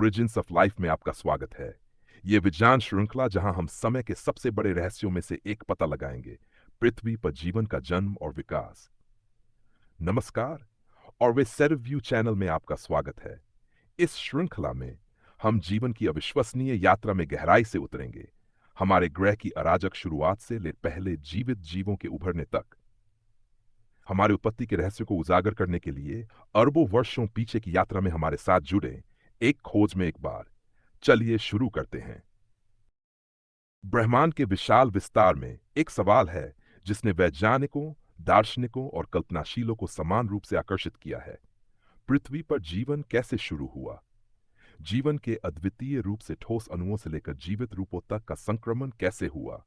Origins of life में आपका स्वागत है। ये विज्ञान श्रृंखला जहां हम समय के सबसे बड़े रहस्यों में से एक पता लगाएंगे, पृथ्वी पर जीवन का जन्म और विकास। नमस्कार और वे सेरव्यू चैनल में आपका स्वागत है। इस श्रृंखला में हम जीवन की अविश्वसनीय यात्रा में गहराई से उतरेंगे, हमारे ग्रह की अराजक शुरुआत से ले पहले जीवित जीवों के उभरने तक। हमारी उत्पत्ति के रहस्य को उजागर करने के लिए अरबों वर्षों पीछे की यात्रा में हमारे साथ जुड़े एक खोज में एक बार। चलिए शुरू करते हैं। ब्रह्मांड के विशाल विस्तार में एक सवाल है जिसने वैज्ञानिकों, दार्शनिकों और कल्पनाशीलों को समान रूप से आकर्षित किया है। पृथ्वी पर जीवन कैसे शुरू हुआ? जीवन के अद्वितीय रूप से ठोस अणुओं से लेकर जीवित रूपों तक का संक्रमण कैसे हुआ?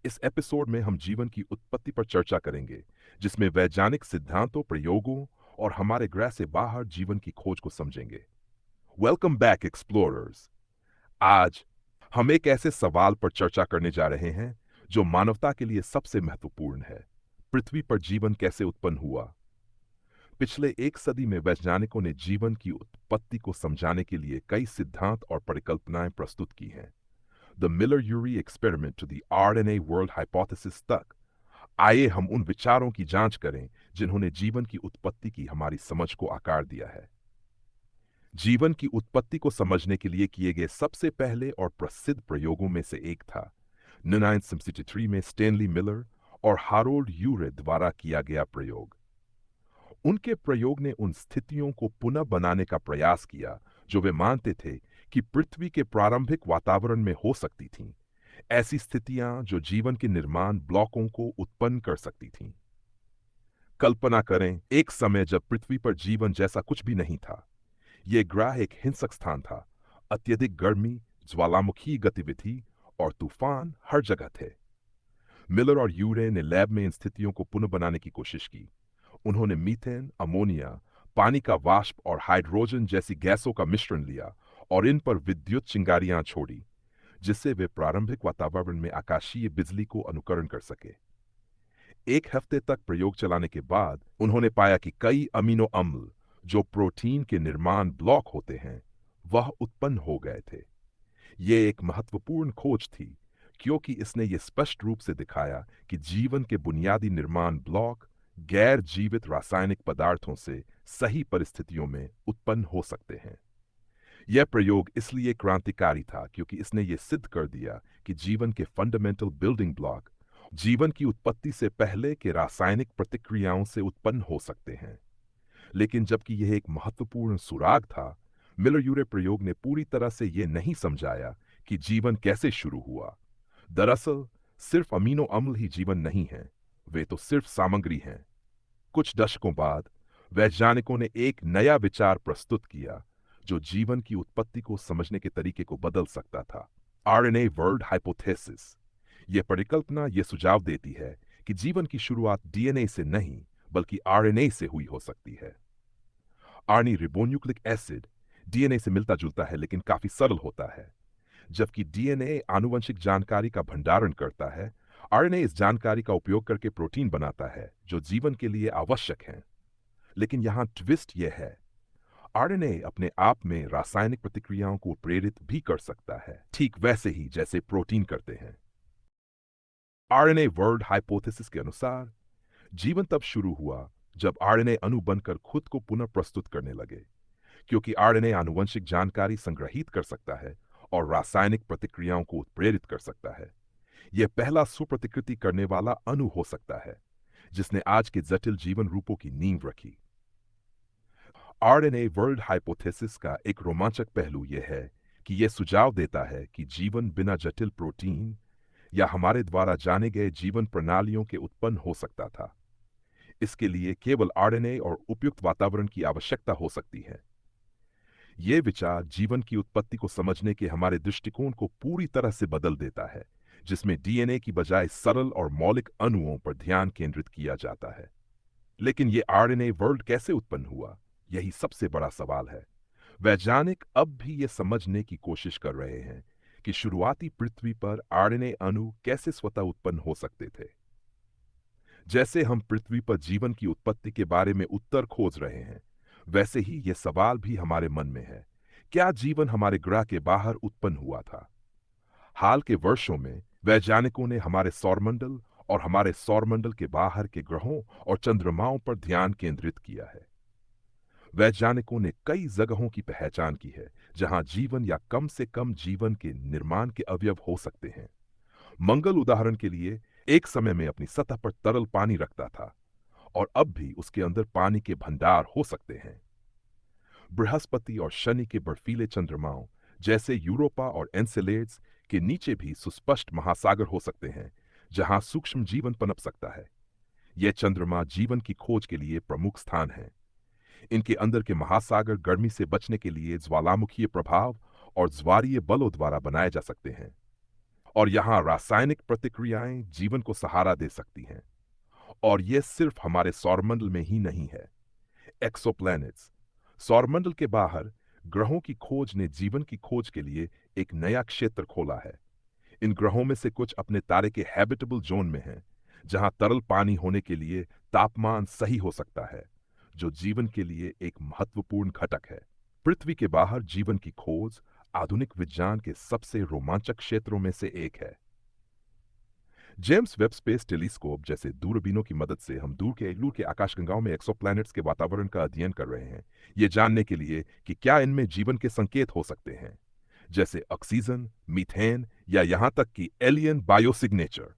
इस एपिसोड में हम जीवन की उत्पत्ति पर चर्चा करेंगे, जिसमें वैज्ञानिक सिद्धांतों, प्रयोगों और हमारे ग्रह से बाहर जीवन की खोज को समझेंगे। Welcome back explorers. आज हम एक ऐसे सवाल पर चर्चा करने जा रहे हैं जो मानवता के लिए सबसे महत्वपूर्ण है। पृथ्वी पर जीवन कैसे उत्पन्न हुआ? पिछले एक सदी में वैज्ञानिकों ने जीवन की उत्पत्ति को समझाने के लिए कई सिद्धांत और परिकल्पनाएं प्रस्तुत की हैं। The Miller Urey experiment to the RNA world hypothesis तक। आइए हम उन विचारों की जांच करें जिन्होंने जीवन की उत्पत्ति की हमारी समझ को आकार दिया है। जीवन की उत्पत्ति को समझने के लिए किए गए सबसे पहले और प्रसिद्ध प्रयोगों में से एक था 1963 में स्टैनली मिलर और हारोल्ड यूरे द्वारा किया गया प्रयोग। उनके प्रयोग ने उन स्थितियों को पुनः बनाने का प्रयास किया जो वे मानते थे कि पृथ्वी के प्रारंभिक वातावरण में हो सकती थीं, ऐसी स्थितियां जो जीवन के निर्माण ब्लॉकों को उत्पन्न कर सकती थीं। कल्पना करें, एक समय जब पृथ्वी पर जीवन जैसा कुछ भी नहीं था। यह ग्रह एक हिंसक स्थान था। अत्यधिक गर्मी, ज्वालामुखी गतिविधि और तूफान हर जगह थे। मिलर और यूरे ने लैब में इन स्थितियों को पुनः बनाने की कोशिश की। उन्होंने मीथेन, अमोनिया, पानी का वाष्प और हाइड्रोजन जैसी गैसों का मिश्रण लिया और इन पर विद्युत चिंगारियां छोड़ी, जिससे वे प्रारंभिक वातावरण में आकाशीय बिजली को अनुकरण कर सके। एक हफ्ते तक प्रयोग चलाने के बाद उन्होंने पाया कि कई अमीनो अम्ल, जो प्रोटीन के निर्माण ब्लॉक होते हैं, वह उत्पन्न हो गए थे। ये एक महत्वपूर्ण खोज थी क्योंकि इसने ये स्पष्ट रूप से दिखाया कि जीवन के बुनियादी निर्माण ब्लॉक गैर जीवित रासायनिक पदार्थों से सही परिस्थितियों में उत्पन्न हो सकते हैं। यह प्रयोग इसलिए क्रांतिकारी था क्योंकि इसने ये सिद्ध कर दिया कि जीवन के फंडामेंटल बिल्डिंग ब्लॉक जीवन की उत्पत्ति से पहले के रासायनिक प्रतिक्रियाओं से उत्पन्न हो सकते हैं। लेकिन जबकि यह एक महत्वपूर्ण सुराग था, मिलर-यूरे प्रयोग ने पूरी तरह से यह नहीं समझाया कि जीवन कैसे शुरू हुआ। दरअसल सिर्फ अमीनो अम्ल ही जीवन नहीं है, वे तो सिर्फ सामग्री हैं। कुछ दशकों बाद वैज्ञानिकों ने एक नया विचार प्रस्तुत किया जो जीवन की उत्पत्ति को समझने के तरीके को बदल सकता था। RNA world hypothesis. यह परिकल्पना यह सुझाव देती है कि जीवन की शुरुआत डीएनए से नहीं बल्कि आरएनए से हुई हो सकती है। आरएनए रिबोन्यूक्लिक एसिड डीएनए से मिलता जुलता है लेकिन काफी सरल होता है। जबकि डीएनए आनुवंशिक जानकारी का भंडारण करता है, आरएनए इस जानकारी का उपयोग करके प्रोटीन बनाता है जो जीवन के लिए आवश्यक हैं। लेकिन यहां ट्विस्ट यह है, आरएनए अपने आप में रासायनिक प्रतिक्रियाओं को प्रेरित भी कर सकता है, ठीक वैसे ही जैसे प्रोटीन करते हैं। आरएनए वर्ल्ड हाइपोथेसिस के अनुसार जीवन तब शुरू हुआ जब आरएनए अणु बनकर खुद को पुनः प्रस्तुत करने लगे। क्योंकि आरएनए आनुवंशिक जानकारी संग्रहित कर सकता है और रासायनिक प्रतिक्रियाओं को उत्प्रेरित कर सकता है, यह पहला सुप्रतिकृति करने वाला अणु हो सकता है जिसने आज के जटिल जीवन रूपों की नींव रखी। आरएनए वर्ल्ड हाइपोथेसिस का एक रोमांचक पहलू यह है कि यह सुझाव देता है कि जीवन बिना जटिल प्रोटीन या हमारे द्वारा जाने गए जीवन प्रणालियों के उत्पन्न हो सकता था। इसके लिए केवल आरएनए और उपयुक्त वातावरण की आवश्यकता हो सकती है। यह विचार जीवन की उत्पत्ति को समझने के हमारे दृष्टिकोण को पूरी तरह से बदल देता है, जिसमें डीएनए की बजाय सरल और मौलिक अणुओं पर ध्यान केंद्रित किया जाता है। लेकिन यह आरएनए वर्ल्ड कैसे उत्पन्न हुआ, यही सबसे बड़ा सवाल है। वैज्ञानिक अब भी यह समझने की कोशिश कर रहे हैं कि शुरुआती पृथ्वी पर आरएनए अणु कैसे स्वतः उत्पन्न हो सकते थे। जैसे हम पृथ्वी पर जीवन की उत्पत्ति के बारे में उत्तर खोज रहे हैं, वैसे ही यह सवाल भी हमारे मन में है क्या जीवन हमारे ग्रह के बाहर उत्पन्न हुआ था? हाल के वर्षों में वैज्ञानिकों ने हमारे सौरमंडल और हमारे सौरमंडल के बाहर के ग्रहों और चंद्रमाओं पर ध्यान केंद्रित किया है। वैज्ञानिकों ने कई जगहों की पहचान की है जहां जीवन या कम से कम जीवन के निर्माण के अवयव हो सकते हैं। मंगल उदाहरण के लिए एक समय में अपनी सतह पर तरल पानी रखता था और अब भी उसके अंदर पानी के भंडार हो सकते हैं। बृहस्पति और शनि के बर्फीले चंद्रमाओं जैसे यूरोपा और एनसेलेड्स के नीचे भी सुस्पष्ट महासागर हो सकते हैं जहां सूक्ष्म जीवन पनप सकता है। यह चंद्रमा जीवन की खोज के लिए प्रमुख स्थान है। इनके अंदर के महासागर गर्मी से बचने के लिए ज्वालामुखीय प्रभाव और ज्वारीय बलों द्वारा बनाए जा सकते हैं और यहाँ रासायनिक प्रतिक्रियाएं जीवन को सहारा दे सकती हैं। और यह सिर्फ हमारे सौरमंडल में ही नहीं है। एक्सोप्लैनेट्स, सौरमंडल के बाहर ग्रहों की खोज ने जीवन की खोज के लिए एक नया क्षेत्र खोला है। इन ग्रहों में से कुछ अपने तारे के हैबिटेबल जोन में हैं, जहां तरल पानी होने के लिए तापमान सही हो सकता है, जो जीवन के लिए एक महत्वपूर्ण घटक है। पृथ्वी के बाहर जीवन की खोज आधुनिक विज्ञान के सबसे रोमांचक क्षेत्रों में से एक है। जेम्स वेब स्पेस टेलीस्कोप जैसे दूरबीनों की मदद से हम दूर के आकाशगंगाओं में एक्सोप्लैनेट्स के वातावरण का अध्ययन कर रहे हैं, ये जानने के लिए कि क्या इनमें जीवन के संकेत हो सकते हैं, जैसे ऑक्सीजन, मीथेन या यहां तक कि एलियन बायोसिग्नेचर।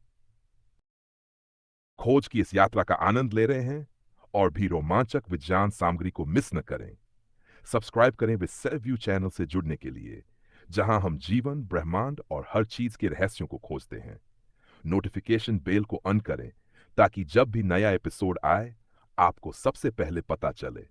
खोज की इस यात्रा का आनंद ले रहे हैं और भी रोमांचक विज्ञान सामग्री को मिस न करें। सब्सक्राइब करें विद सेलव्यू चैनल से जुड़ने के लिए, जहां हम जीवन, ब्रह्मांड और हर चीज के रहस्यों को खोजते हैं। नोटिफिकेशन बेल को ऑन करें ताकि जब भी नया एपिसोड आए आपको सबसे पहले पता चले।